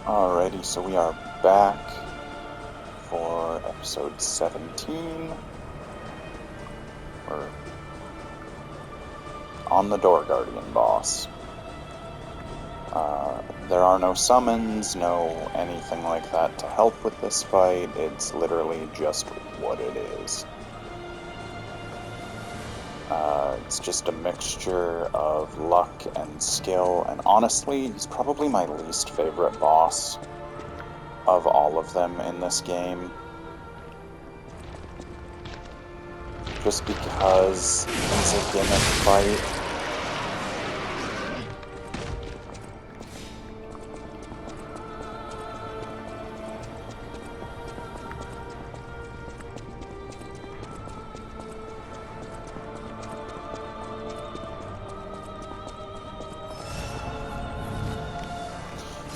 Alrighty, so we are back for episode 17. We're on the Door Guardian boss. There are no summons, no anything like that to help with this fight. It's literally just what it is. It's just a mixture of luck and skill, and honestly, he's probably my least favorite boss of all of them in this game. Just because he's a gimmick fight.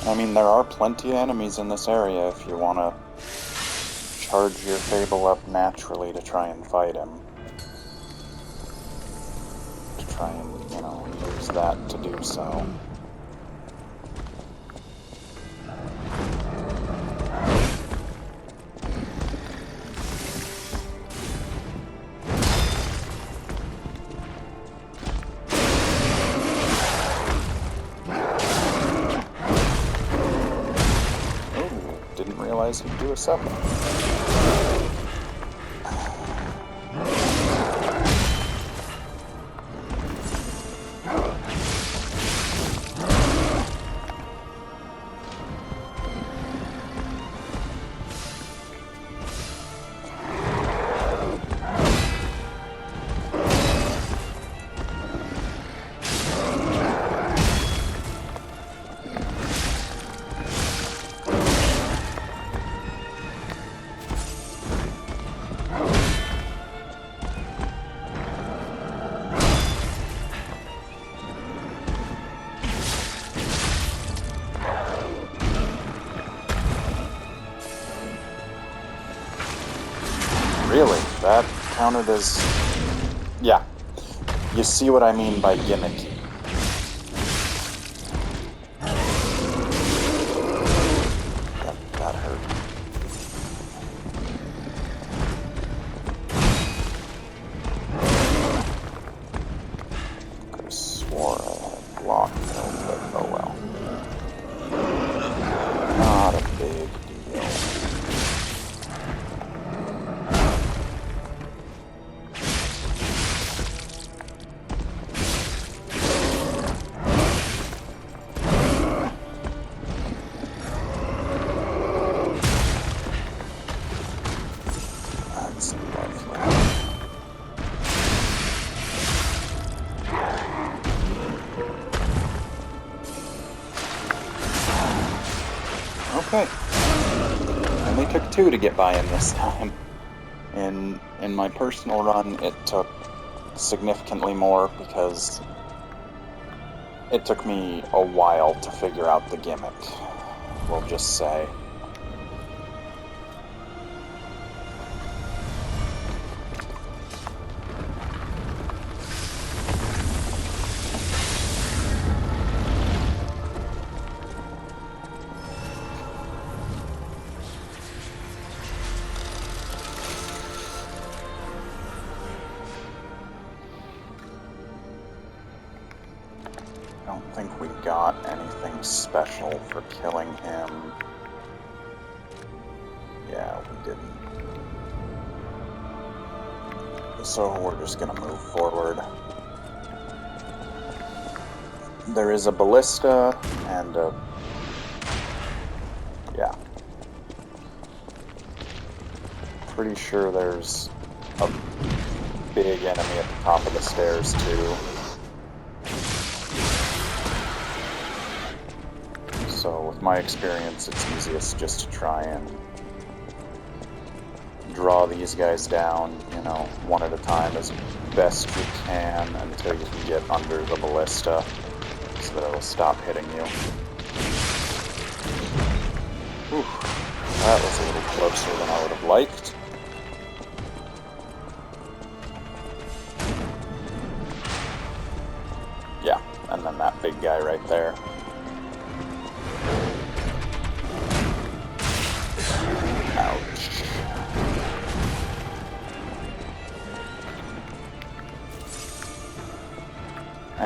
I mean, there are plenty of enemies in this area if you want to charge your Fable up naturally to try and fight him. To try and, use that to do so. Didn't realize he'd do a summon. Really? That counted as... Yeah. You see what I mean by gimmicky. That hurt. Could've swore I had blocked him, but oh well. Not a big deal. Okay. Only took 2 to get by him this time. In my personal run, it took significantly more because it took me a while to figure out the gimmick, we'll just say. I don't think we got anything special for killing him. Yeah, we didn't. So we're just gonna move forward. There is a ballista and a... Yeah. Pretty sure there's a big enemy at the top of the stairs too. So with my experience, it's easiest just to try and draw these guys down, one at a time as best you can until you can get under the ballista so that it'll stop hitting you. Whew, that was a little closer than I would have liked. Yeah, and then that big guy right there.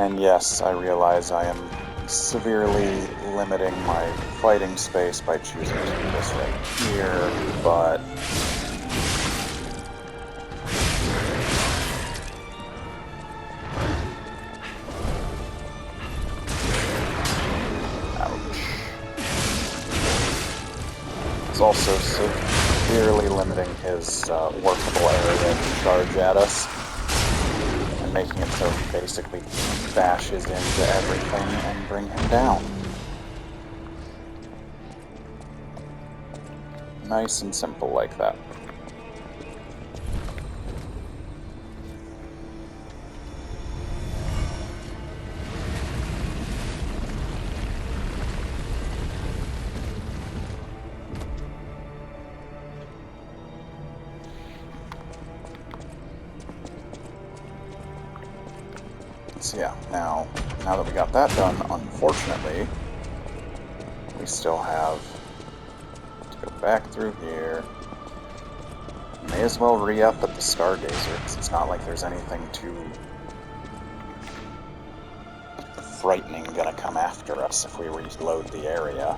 And yes, I realize I am severely limiting my fighting space by choosing to do this right here, but... It's also severely limiting his workable area to charge at us, and making it so he basically bashes into everything and bring him down. Nice and simple like that. So yeah, now that we got that done, unfortunately, we still have to go back through here. May as well re-up at the Stargazer, because it's not like there's anything too frightening gonna come after us if we reload the area.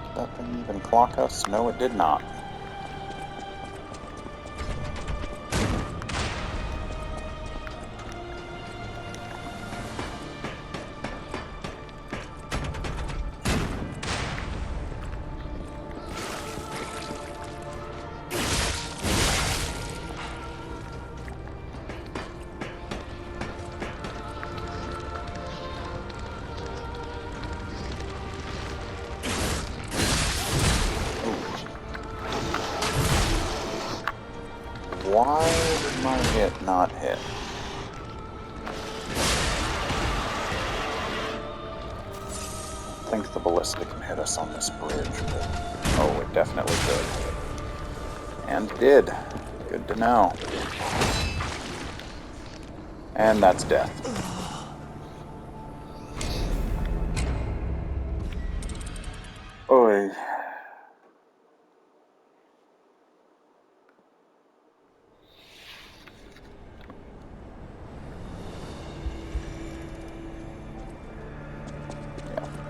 Did that thing even clock us? No, it did not. Why did my hit not hit? I think the ballista can hit us on this bridge, but... oh, it definitely could. And did. Good to know. And that's death. Oy.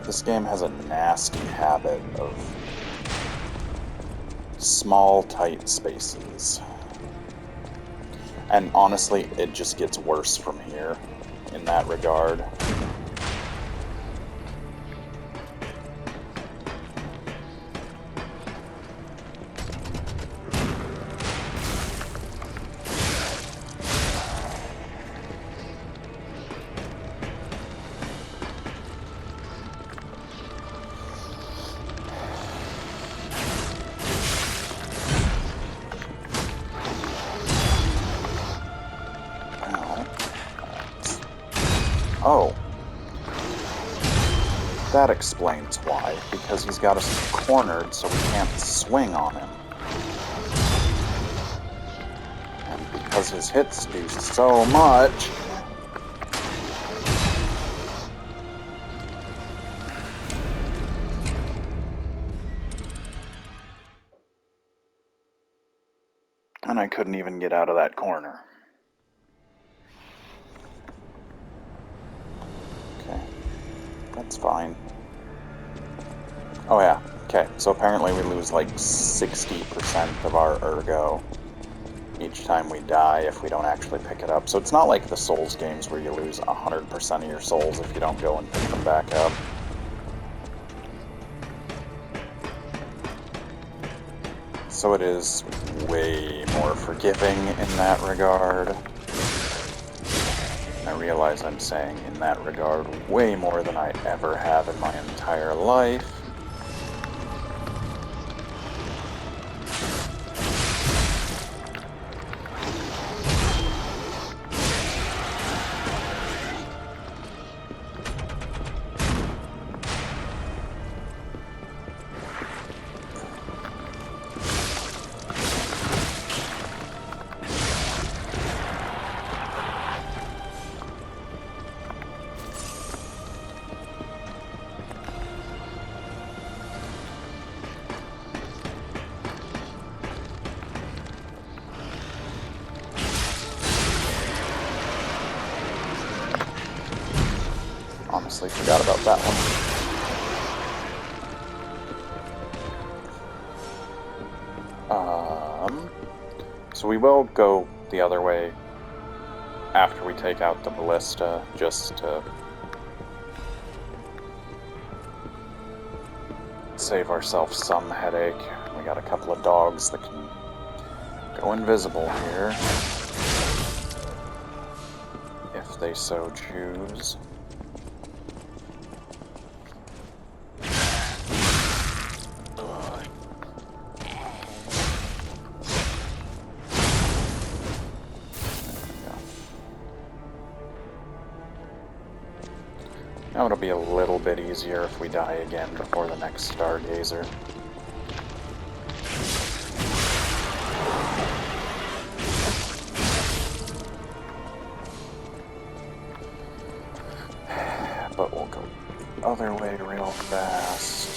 This game has a nasty habit of small, tight spaces. And honestly, it just gets worse from here in that regard. Oh. That explains why. Because he's got us cornered so we can't swing on him. And because his hits do so much... and I couldn't even get out of that corner. Okay. That's fine. Oh yeah, okay, so apparently we lose like 60% of our ergo each time we die if we don't actually pick it up. So it's not like the Souls games where you lose 100% of your souls if you don't go and pick them back up. So it is way more forgiving in that regard. I realize I'm saying in that regard way more than I ever have in my entire life. honestly forgot about that one. So we will go the other way after we take out the ballista, just to save ourselves some headache. We got a couple of dogs that can go invisible here, if they so choose. Now it'll be a little bit easier if we die again before the next Stargazer. But we'll go the other way real fast.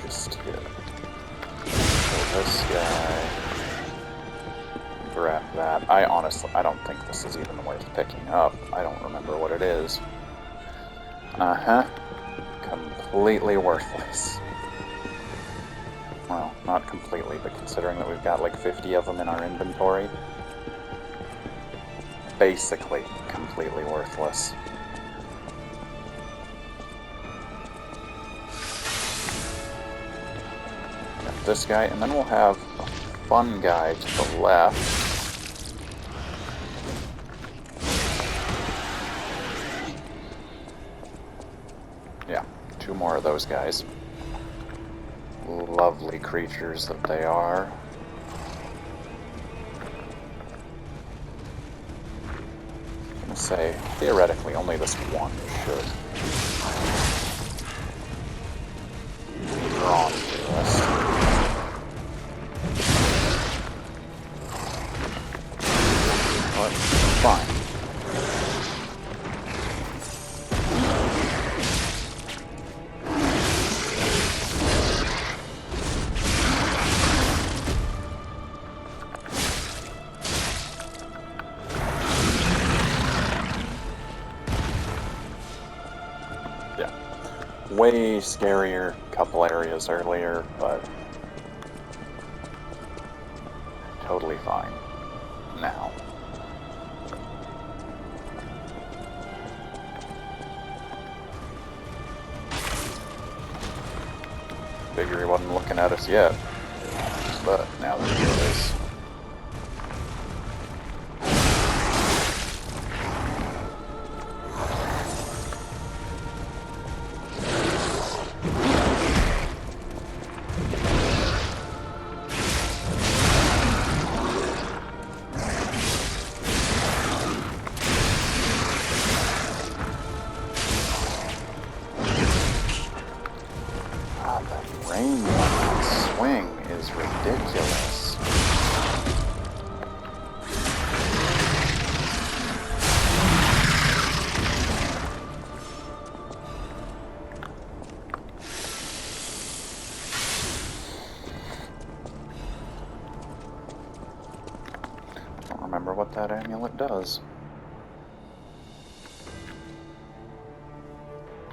Just here. This guy. Grab that. I don't think this is even worth picking up. I don't remember what it is. Uh-huh. Completely worthless. Well, not completely, but considering that we've got like 50 of them in our inventory, basically completely worthless. Got this guy, and then we'll have a fun guy to the left. Yeah, 2 more of those guys. Lovely creatures that they are. I'm gonna say, theoretically, only this one should be drawn to us. But, fine. Way scarier couple areas earlier, but totally fine now. Figure he wasn't looking at us yet, but now that he is. Range on that swing is ridiculous. Don't remember what that amulet does.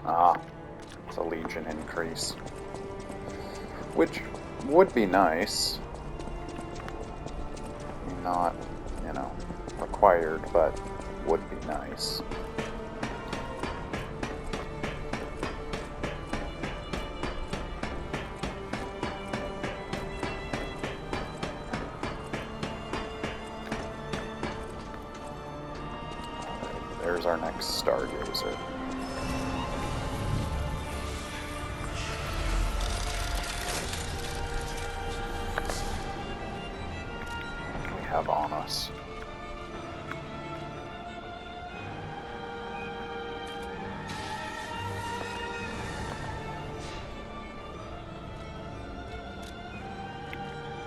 Ah, it's a Legion increase. Which would be nice. Not, you know, required, but would be nice. Alright, there's our next Stargazer. Have on us.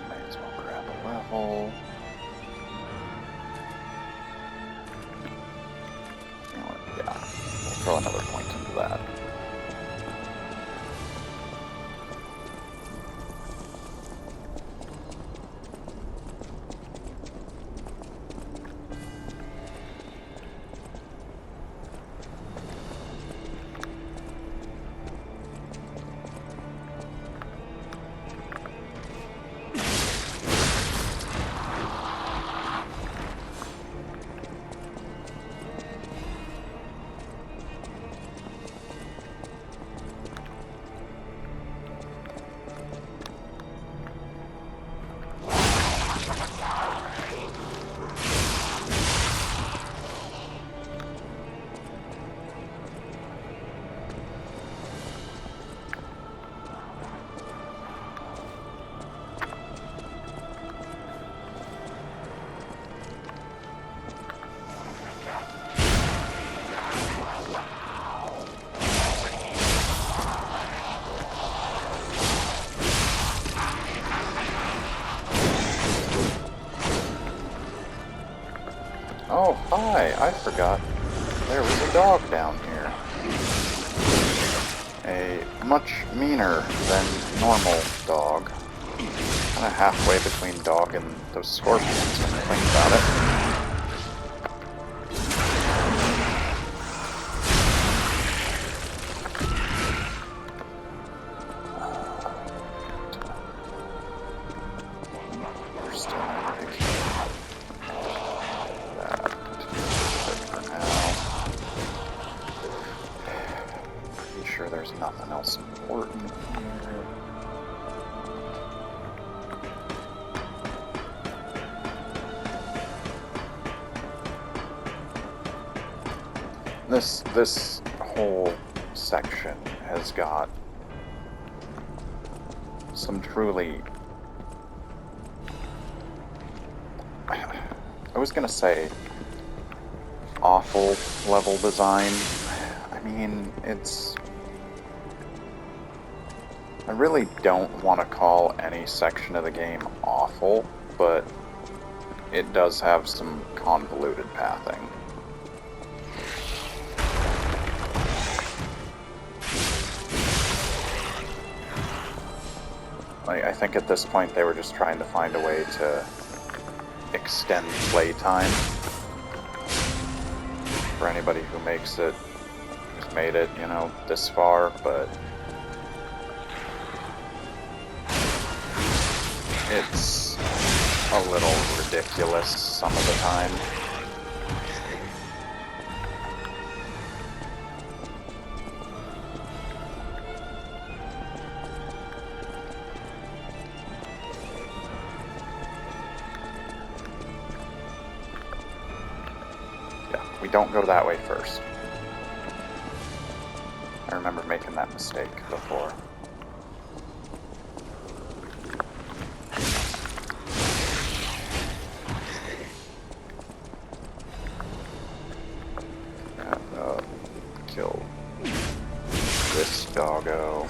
May as well grab a level. You know what? Yeah, we'll throw another point into that. Oh, hi, I forgot. There was a dog down here. A much meaner than normal dog. Kind of halfway between dog and those scorpions when you think about it. There's nothing else important here. This whole section has got some truly, I was gonna say awful level design. I mean, I really don't want to call any section of the game awful, but it does have some convoluted pathing. I think at this point they were just trying to find a way to extend playtime for anybody who makes it, who's made it, you know, this far, but it's a little ridiculous some of the time. Yeah, we don't go that way first. I remember making that mistake before. Kill this doggo.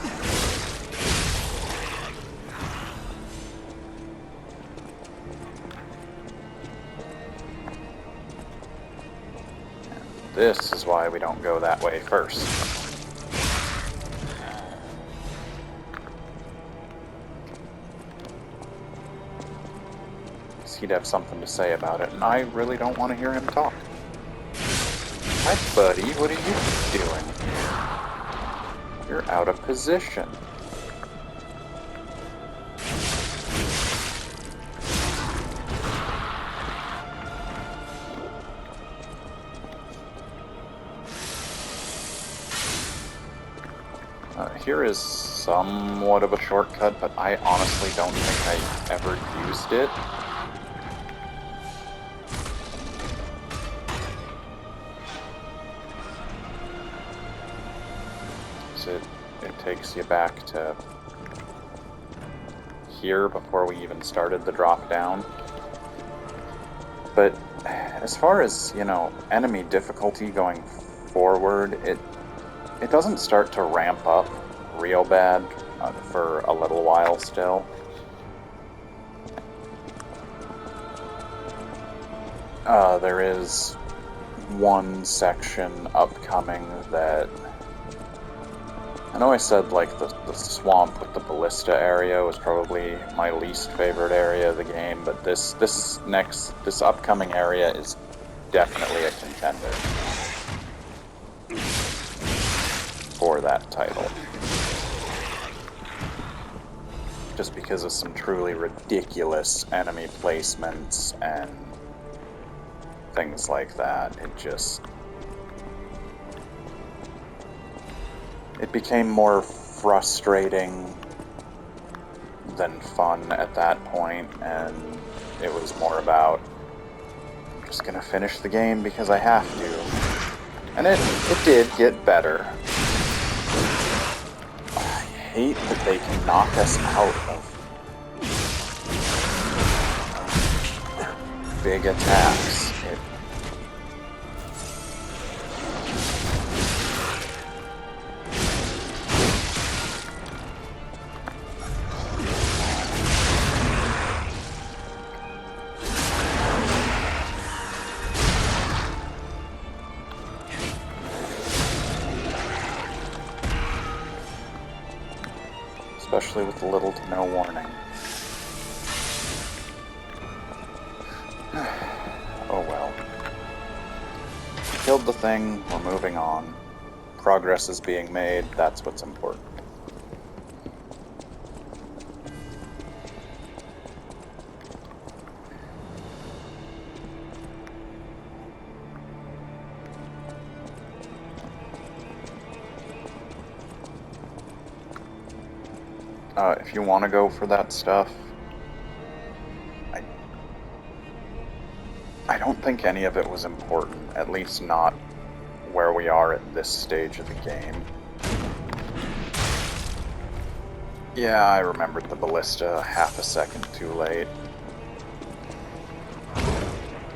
And this is why we don't go that way first. He'd have something to say about it, and I really don't want to hear him talk. Hi, buddy, what are you doing here? You're out of position. Here is somewhat of a shortcut, but I honestly don't think I ever used it. It takes you back to here before we even started the drop down. But as far as, you know, enemy difficulty going forward, it doesn't start to ramp up real bad for a little while still. There is one section upcoming that I know I said, like, the swamp with the ballista area was probably my least favorite area of the game, but this upcoming area is definitely a contender for that title. Just because of some truly ridiculous enemy placements and things like that, it became more frustrating than fun at that point, and it was more about, I'm just gonna finish the game because I have to. And it did get better. I hate that they can knock us out of big attacks. especially with little to no warning. Oh well. Killed the thing, we're moving on. Progress is being made, that's what's important. If you want to go for that stuff, I don't think any of it was important, at least not where we are at this stage of the game. Yeah, I remembered the ballista half a second too late.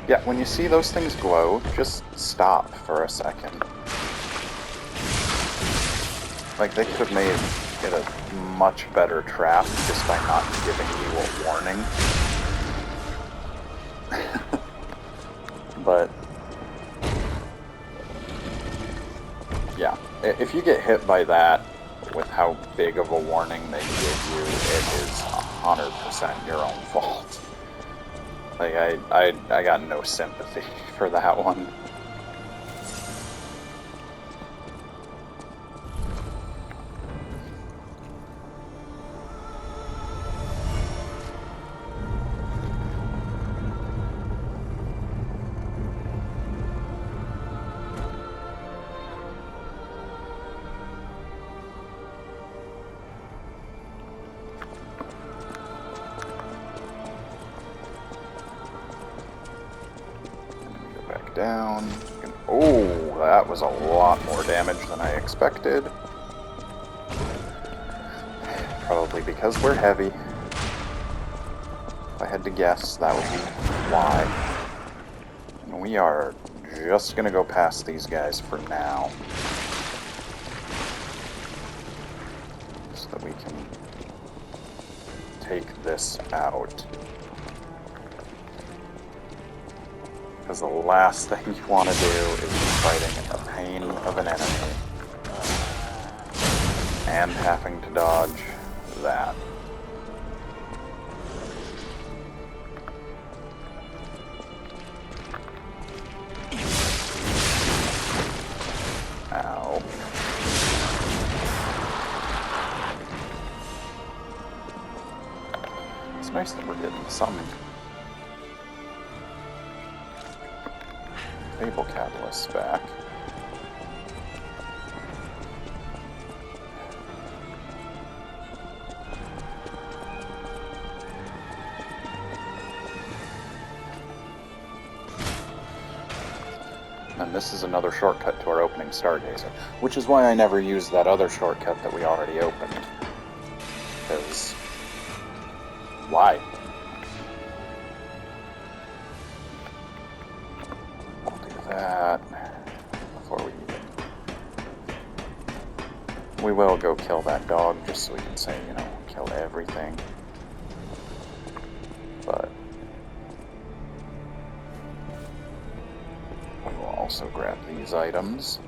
Yeah, when you see those things glow, just stop for a second. Like, they could have made it a much better trap just by not giving you a warning. But yeah, if you get hit by that with how big of a warning they give you, it is 100% your own fault. Like, I got no sympathy for that one. Down. Oh, that was a lot more damage than I expected. Probably because we're heavy. If I had to guess, that would be why. And we are just gonna go past these guys for now. So that we can take this out. Because the last thing you want to do is be fighting a pain of an enemy and having to dodge that. Ow. It's nice that we're getting some Fable Catalysts back. And this is another shortcut to our opening Stargazer, which is why I never used that other shortcut that we already opened. Because why? That before we will go kill that dog just so we can say, you know, kill everything. But we will also grab these items.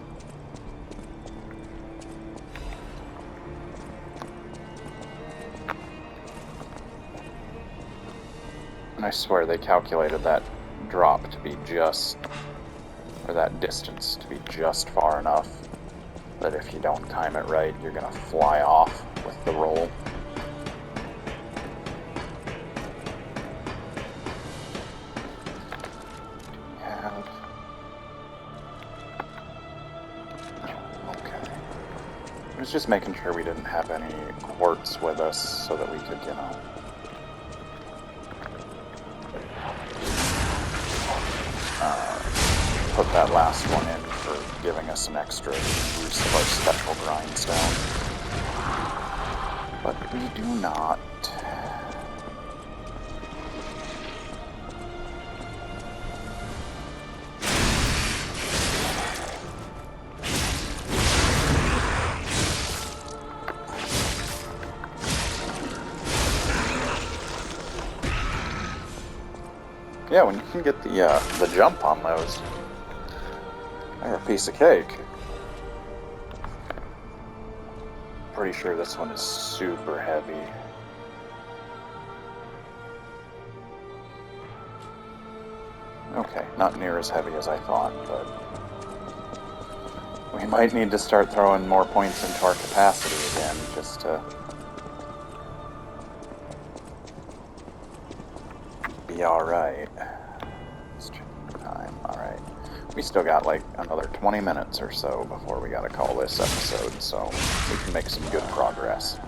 And I swear they calculated that drop to be just, or that distance to be just far enough that if you don't time it right, you're gonna fly off with the roll. Okay. I was just making sure we didn't have any quartz with us so that we could, you know, put that last one in for giving us an extra use of our special grindstone. But we do not. Yeah, when you can get the jump on those, they're a piece of cake. pretty sure this one is super heavy. Okay, not near as heavy as I thought, but we might need to start throwing more points into our capacity again, just to be alright. Time, alright. We still got like another 20 minutes or so before we gotta call this episode, so we can make some good progress.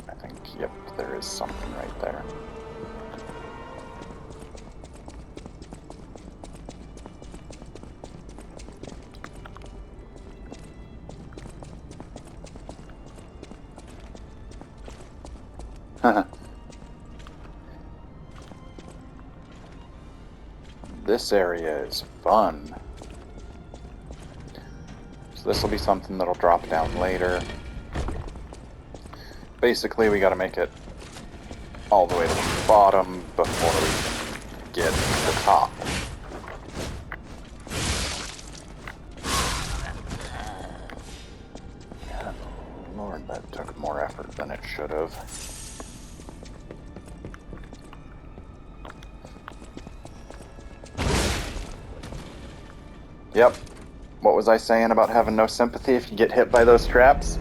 I think, yep, there is something right there. This area is fun. So this will be something that'll drop down later. Basically, we gotta make it all the way to the bottom before we can get to the top. Yeah, Lord, that took more effort than it should have. Yep. What was I saying about having no sympathy if you get hit by those traps?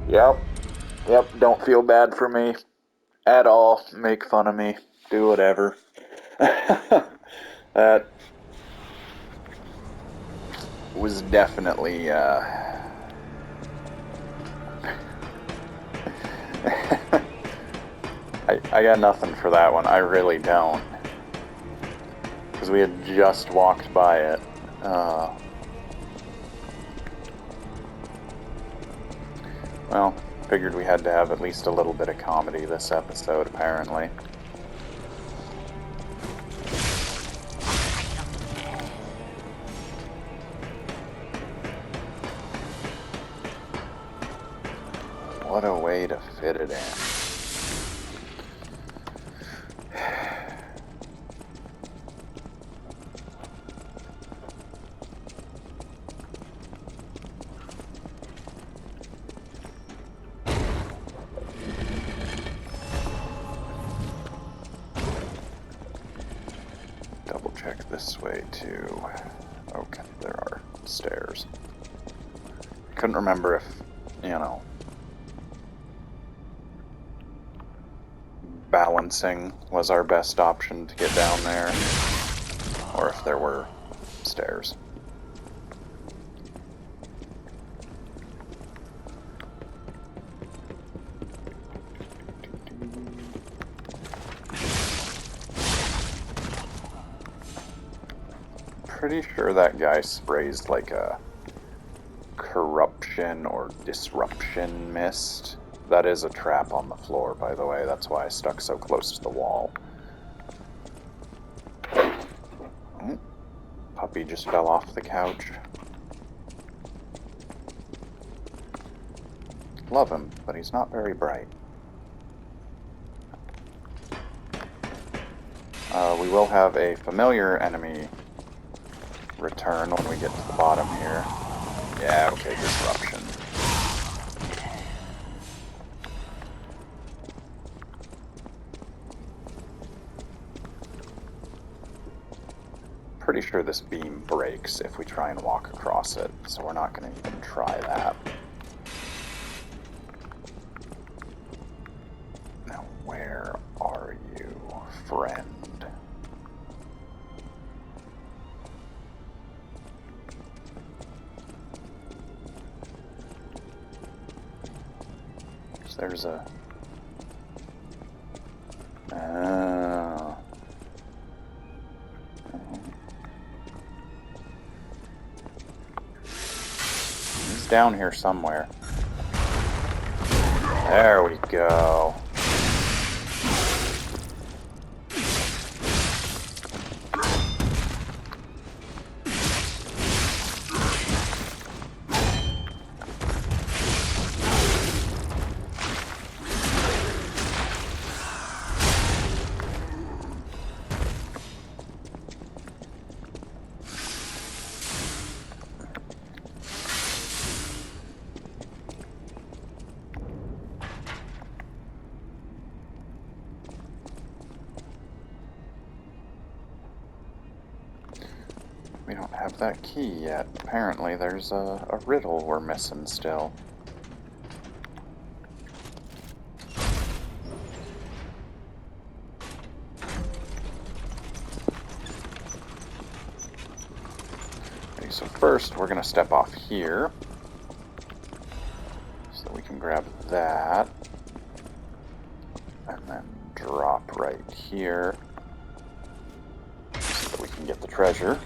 Yep. Yep, don't feel bad for me at all. Make fun of me. Do whatever. That was definitely, I got nothing for that one. I really don't. Because we had just walked by it. Well, figured we had to have at least a little bit of comedy this episode, apparently. What a way to fit it in. Double check this way too. Okay, there are stairs. Couldn't remember if, you know, balancing was our best option to get down there, or if there were stairs. Pretty sure that guy sprays like a corruption or disruption mist. That is a trap on the floor, by the way. That's why I stuck so close to the wall. Oh, puppy just fell off the couch. Love him, but he's not very bright. We will have a familiar enemy return when we get to the bottom here. Yeah, okay, disruption. Pretty sure this beam breaks if we try and walk across it, so we're not going to even try that. Now, where are you, friend? There's a... He's down here somewhere. There we go. We don't have that key yet. Apparently there's a riddle we're missing still. Okay, so first we're going to step off here. So we can grab that. And then drop right here. So that we can get the treasure.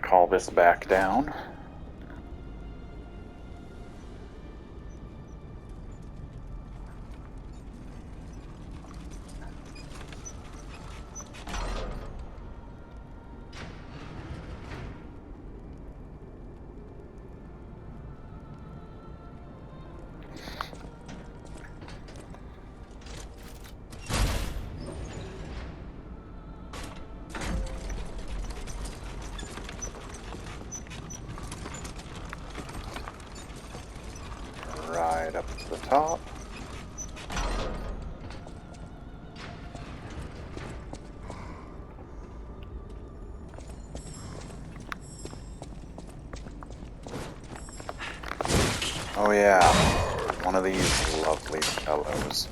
Call this back down. Right up to the top. Oh yeah, one of these lovely fellows.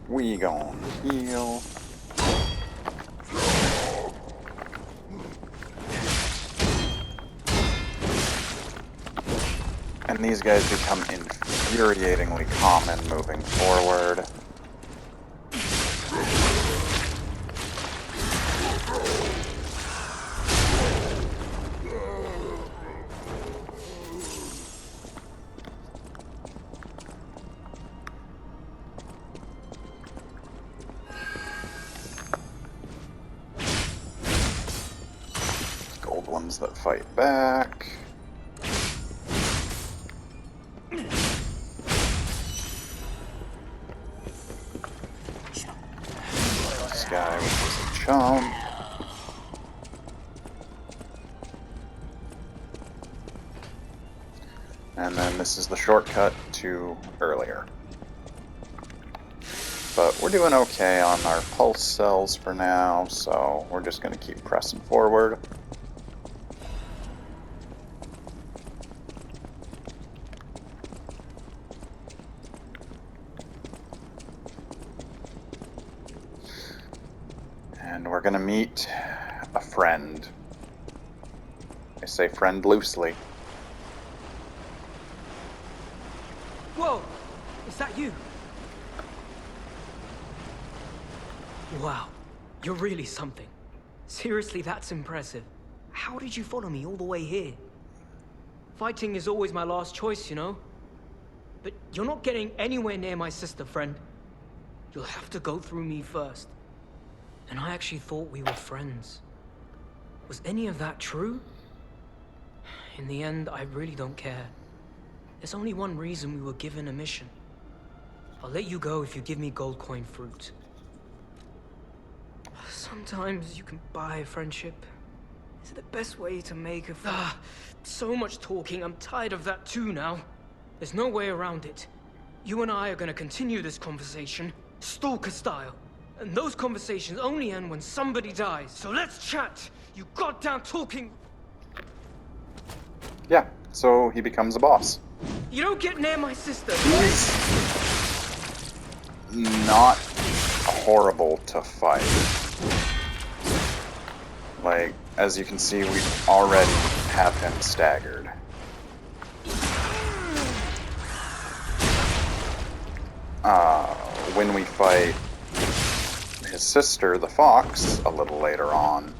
We gon' heal. And these guys become infuriatingly common moving forward. Gold ones that fight back. This guy was a chump. And then this is the shortcut to earlier. But we're doing okay on our pulse cells for now, so we're just going to keep pressing forward. And we're going to meet a friend. I say friend loosely. Whoa! Is that you? Wow, you're really something. Seriously, that's impressive. How did you follow me all the way here? Fighting is always my last choice, you know? But you're not getting anywhere near my sister, friend. You'll have to go through me first. And I actually thought we were friends. Was any of that true? In the end, I really don't care. There's only one reason we were given a mission. I'll let you go if you give me gold coin fruit. Sometimes you can buy a friendship. Is it the best way to make a friend? So much talking, I'm tired of that too now. There's no way around it. You and I are gonna continue this conversation, stalker style. And those conversations only end when somebody dies. So let's chat, you goddamn talking... Yeah, so he becomes a boss. You don't get near my sister. He's not horrible to fight. Like, as you can see, we already have him staggered. When we fight his sister, the fox, a little later on,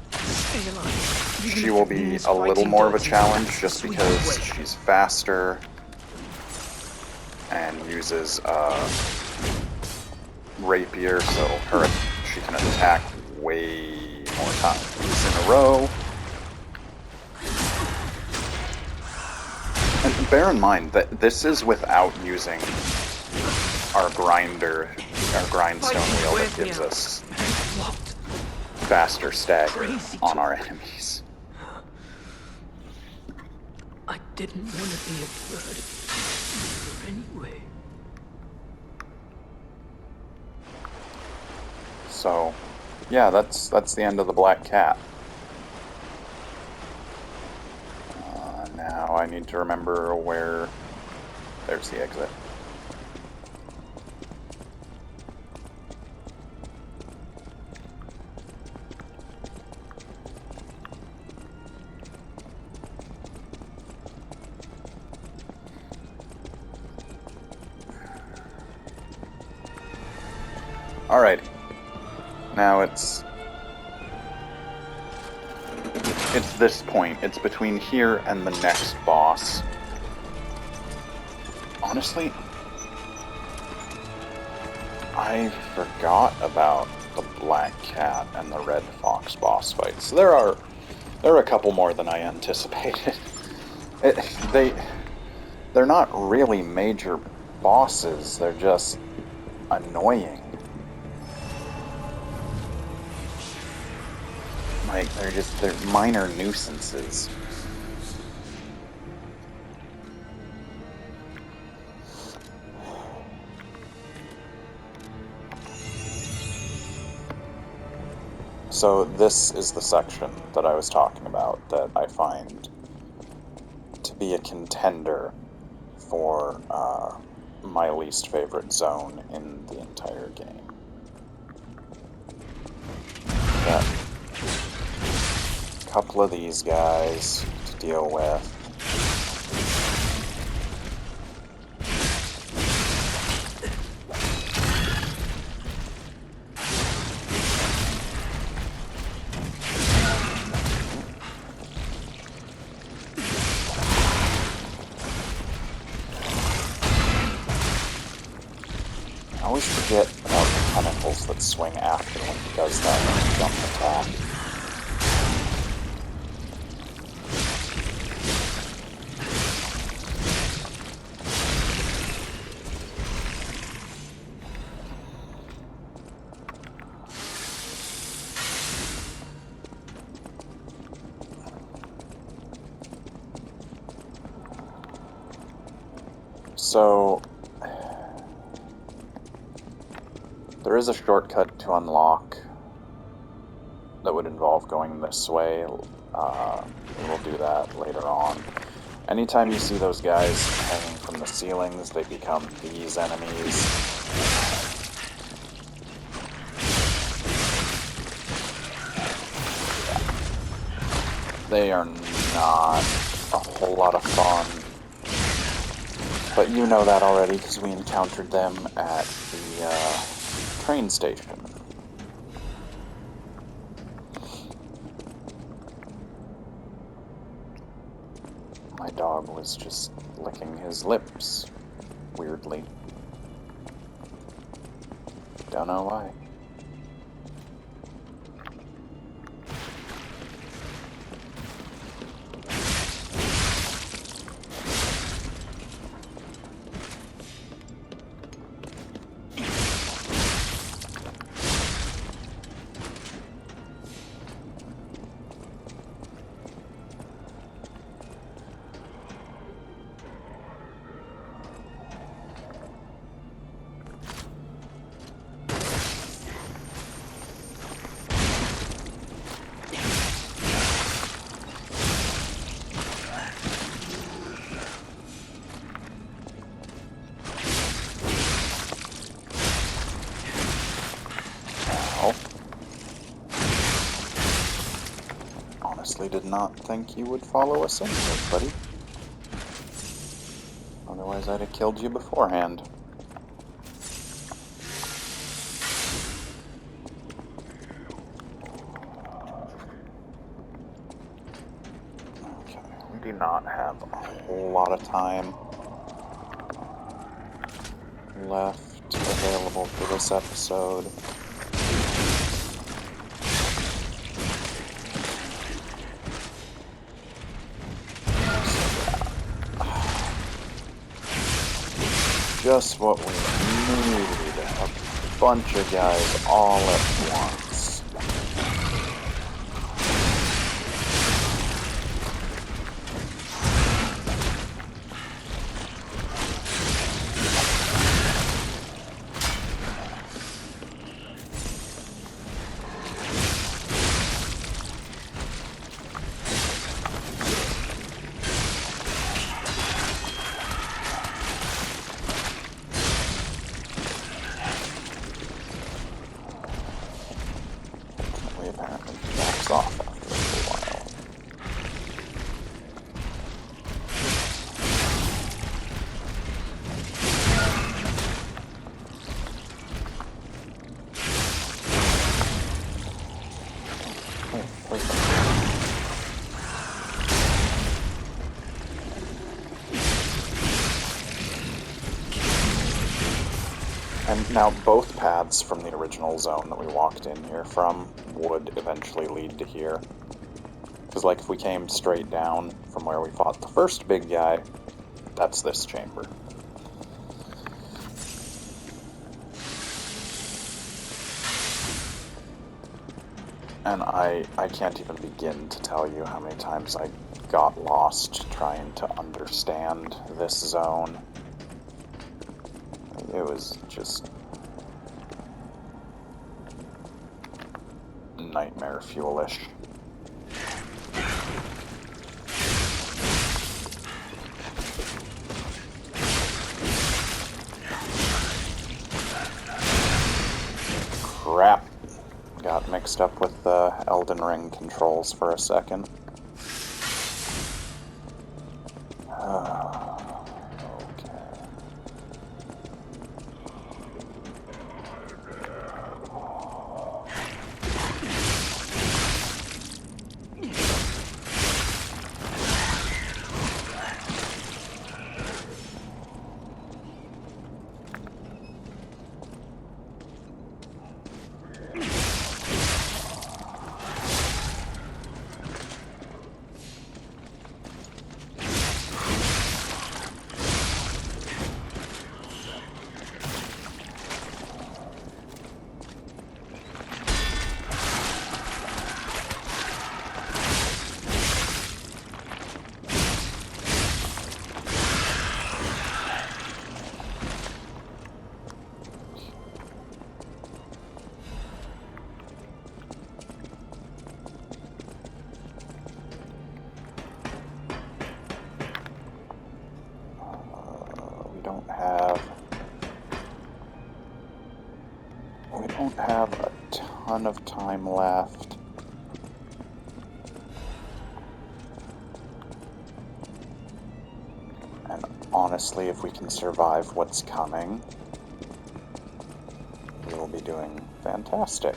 she will be a little more of a challenge just because she's faster and uses rapier, so she can attack way more times in a row. And bear in mind that this is without using our grindstone wheel that gives us faster stagger Crazy on talk. our enemies. I didn't want to be a bird anyway. So, yeah, that's the end of the Black Cat. Now I need to remember where... There's the exit. Alrighty. Now it's this point. It's between here and the next boss. Honestly, I forgot about the Black Cat and the Red Fox boss fights. There are a couple more than I anticipated. They're not really major bosses. They're just annoying. Like, they're minor nuisances. So this is the section that I was talking about that I find to be a contender for my least favorite zone in the entire game. Got a couple of these guys to deal with. I always forget about the tentacles that swing after when he does that jump attack. So, there is a shortcut to unlock that would involve going this way. We'll do that later on. Anytime you see those guys hanging from the ceilings, they become these enemies. They are not a whole lot of fun. But you know that already because we encountered them at the train station. My dog was just licking his lips, weirdly. Don't know why. Honestly did not think you would follow us in here, buddy. Otherwise I'd have killed you beforehand. Okay, we do not have a whole lot of time left available for this episode. Just what we need, a bunch of guys all at once. apparently backs off after a little while. Oh, where's the... And now both paths from the original zone that we walked in here from would eventually lead to here. Because, like, if we came straight down from where we fought the first big guy, that's this chamber. And I can't even begin to tell you how many times I got lost trying to understand this zone. It was just nightmare fuelish. Crap. Got mixed up with the Elden Ring controls for a second. We don't have a ton of time left. And honestly, if we can survive what's coming, we will be doing fantastic.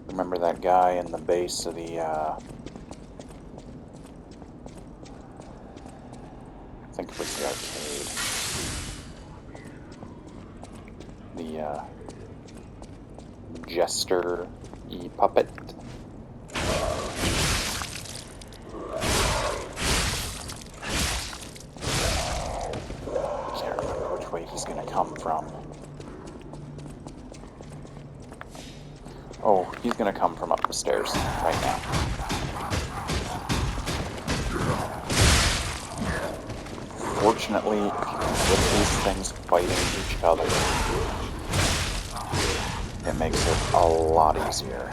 Remember that guy in the base of the, I think it was the arcade. The, Jester-y puppet. I can't remember which way he's gonna come from. Oh, he's gonna come from up the stairs right now. Fortunately, with these things fighting each other, it makes it a lot easier.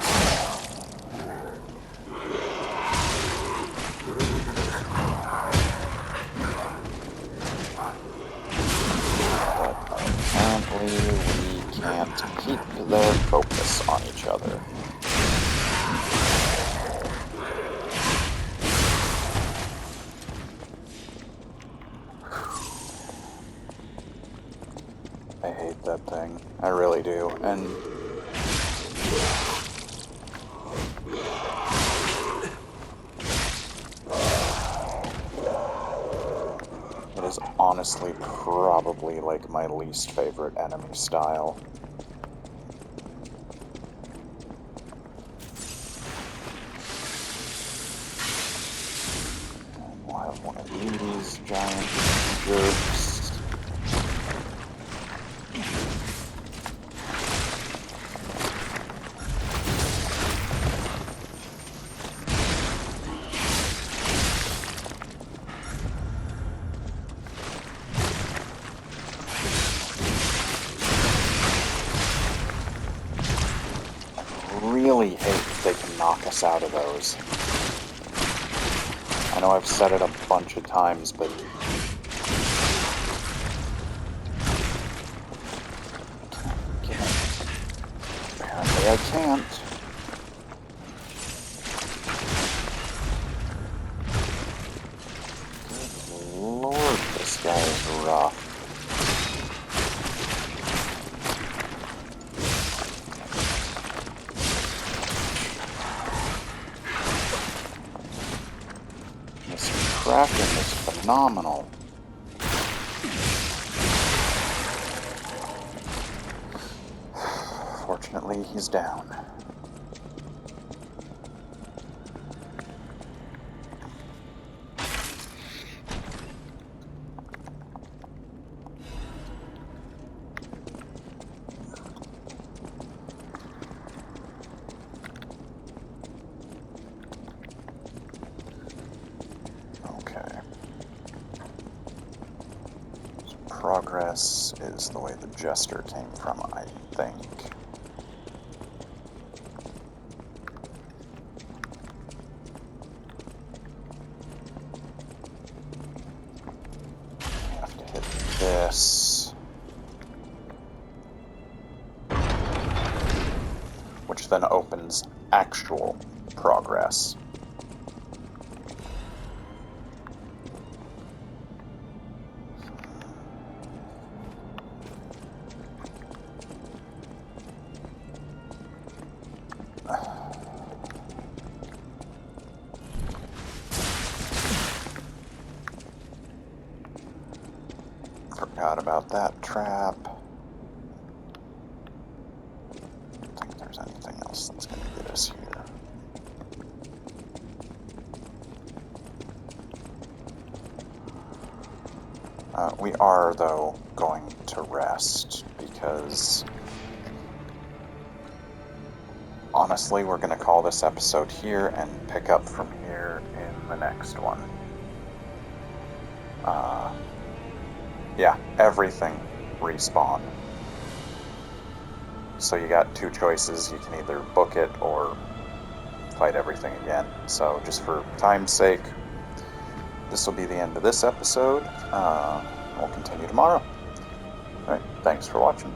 But apparently we can't keep their focus on each other. I hate that thing. I really do. And it is honestly probably like my least favorite enemy style. And we'll have one of these giant jerks. Really hate if they can knock us out of those. I know I've said it a bunch of times, but I can't. Good lord, this guy is rough. This Kraken is phenomenal. Fortunately, he's down. Okay. So progress is the way the Jester came from, I think. This, which then opens actual progress. Forgot about that trap. I don't think there's anything else that's going to get us here. We are, though, going to rest because honestly, we're going to call this episode here and pick up from here in the next one. Yeah, everything respawned. So you got two choices. You can either book it or fight everything again. So just for time's sake, this will be the end of this episode. We'll continue tomorrow. Alright, thanks for watching.